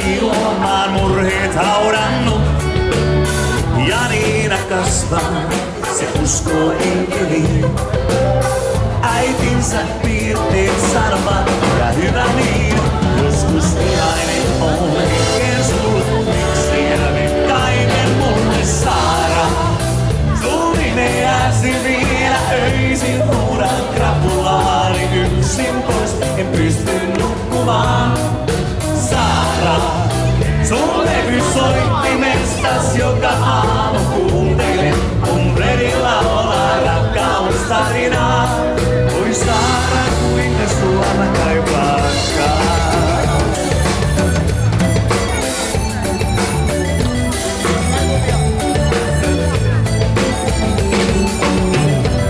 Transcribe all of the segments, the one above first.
ilmaan murheet haudannut. Janiina kasvaa, se uskoo enkeliin. Äitinsä piirteet sanovat, ja hyvä niin. Joskus vihainen on hetken sulle, miksi jävit kaiken mulle saada. Sun nimeäsi vielä öisin, huudan krapulaani yksin pois, en pysty nukkumaan. Saara, sun levy soittimestas joka aamu kuuntelen, kun Fredi laulaa rakkaustarinaa. Oi Saara, kuinka sua mä kaipaakaan.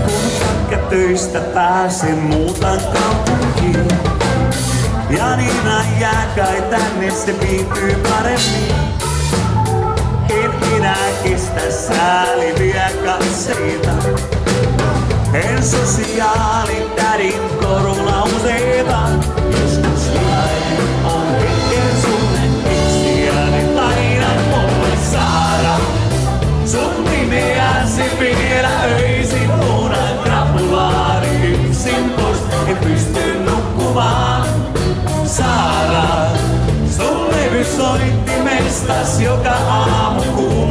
Kun pätkätöistä pääsen muutan kaupunkiin, Janina jää kai tänne, se viihtyy paremmin. En minä kestä sääliviä katseita, en sosiaalitädin korulauseita. Joskus vihainen on hetken sulle, miksi äänet lainan mulle Saara. Sun nimeäsi vielä öisin, huudan krapulaani yksin pois, en pysty nukkumaan. Saara, sun levy soittimestas joka aamu kuuluu.